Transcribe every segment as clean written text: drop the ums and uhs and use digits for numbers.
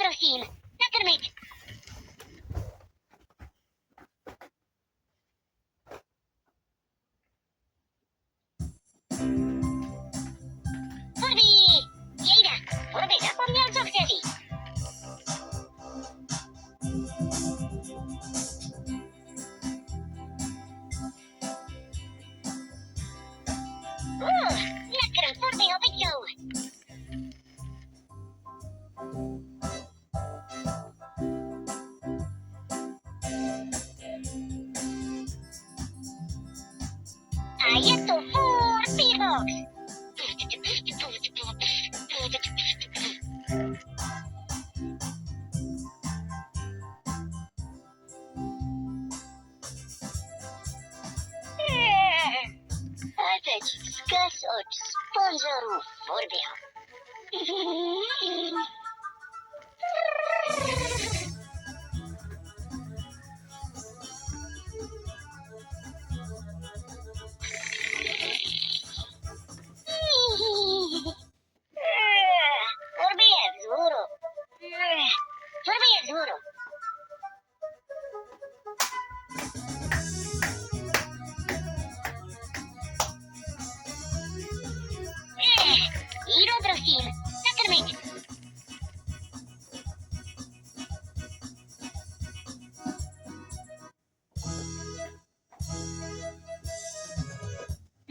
prosím, nakrmit. Furby! Jejda, Furby zapomněl, co chce říct. Nakrm Furbyho pičou. A je to furt Beerbox. A teď vzkaz od sponzorů Furbyho. Furby je vzhůru. Furby je vzhůru. Jídlo prosím, nakrmit.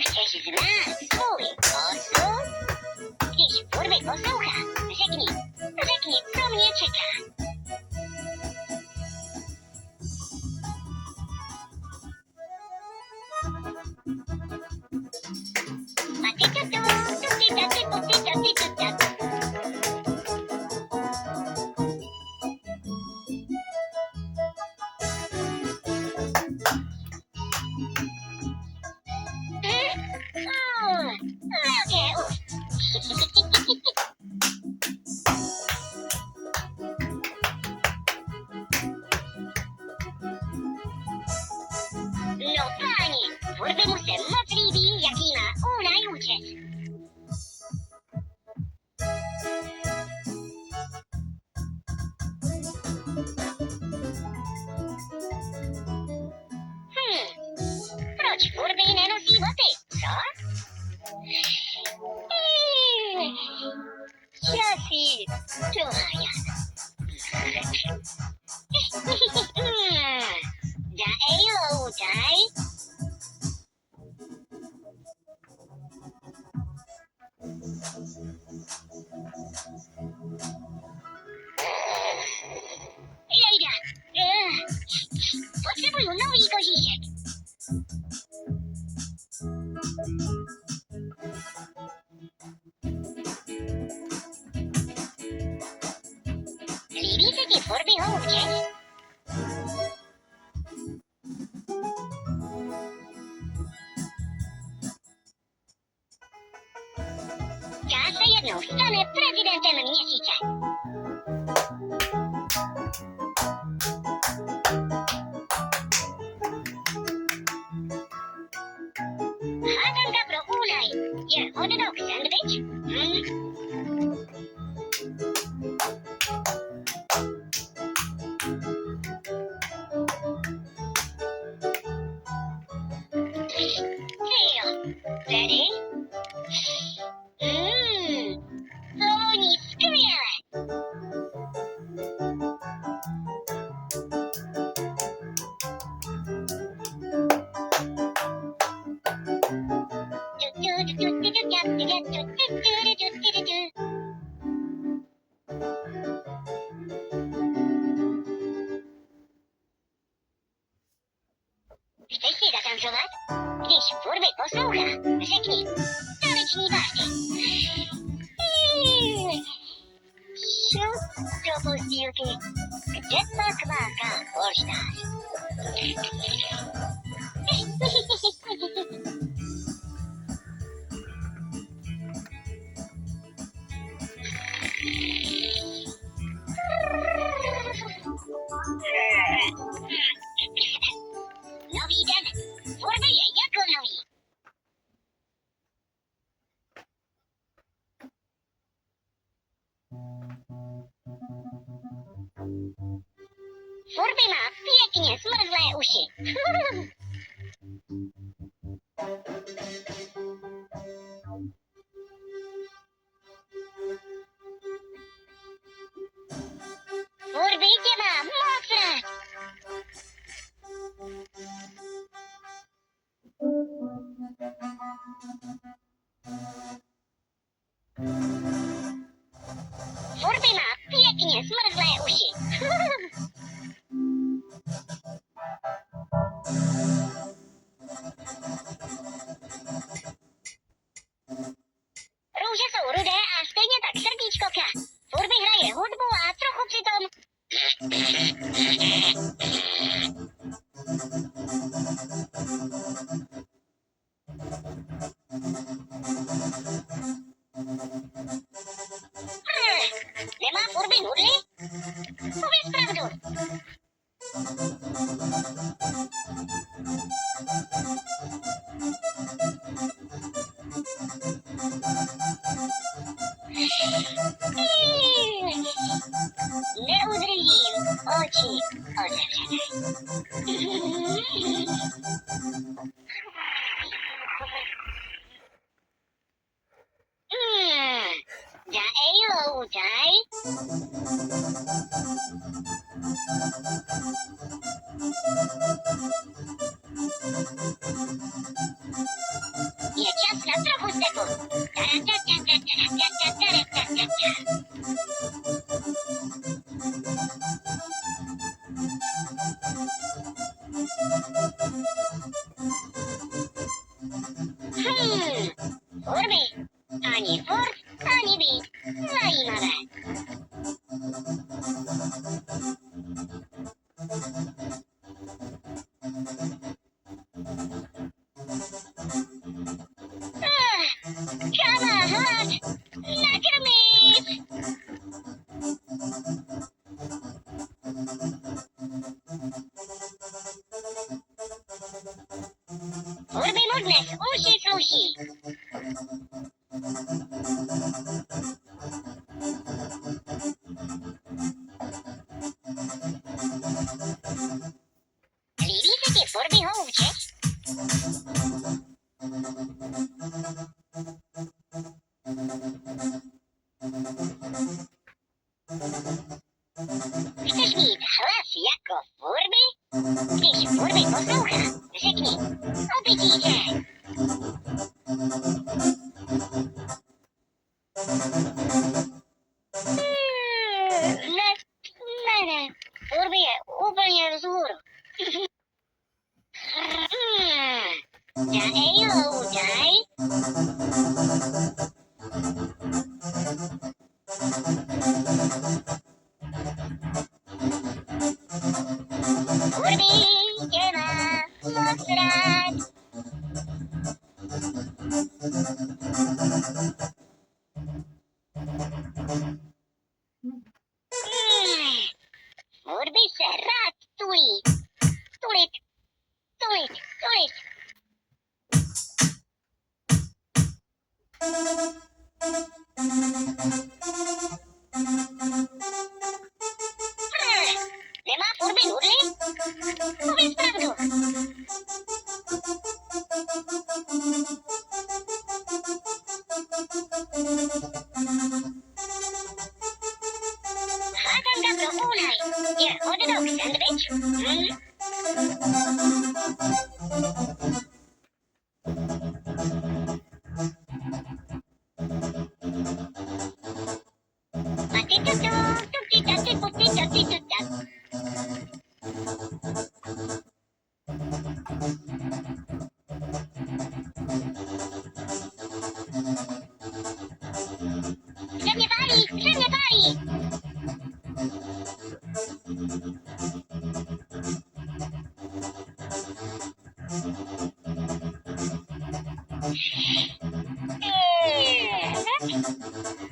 Chceš znát svůj osud? Když Furby poslouchá, řekni, co mě čeká. No páni, Furby mu se moc líbí, jaký má únaj účes. Proč Furby nenosí boty, co? Časí, to má já. Daj, loutaj. Jejda, potřebuju nový kožíšek. Líbí se ti Furbyho účes? Já se jednou stane prezidentem měsíce. Hádanka pro únaj. Je hot dog sandwich? Ready? Voní skvěle. Chceš si zatancovat? Když Furby poslouchá, řekni taneční pásky. Šup do postýlky, kde pak máká polštář. Nový den. Furby je jako nový. Furby má pěkně smrzlé uši. Furby tě má moc rád. Furby má pěkně smrzlé uši. Růže jsou rudé a stejně tak srdíčko K. Furby hraje hudbu a trochu přitom... Nemá Furby nudly? Pověz pravdu. Neudržím oči otevřené. Daj loutaj. Je čas na trochu stepu. Furby. Ani furt, ani být. Zajímavé. Kamarád, nakrmit! Furby mu dnes uši sluší. Líbí se ti Furbyho účet? Chceš mít hlas jako Furby? Když Furby poslouchá, řekni obytíče. Ne, Furby je úplně vzhůru. Daj loutaj. Furby tě má moc rád. Furby se rád tulí. Tulit, tulit, tulit. Nemá Furby nudly? Pověz pravdu. Hádanka pro únaj. Je hot dog sandwich? Země pálí, země pálí.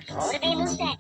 Furby mu se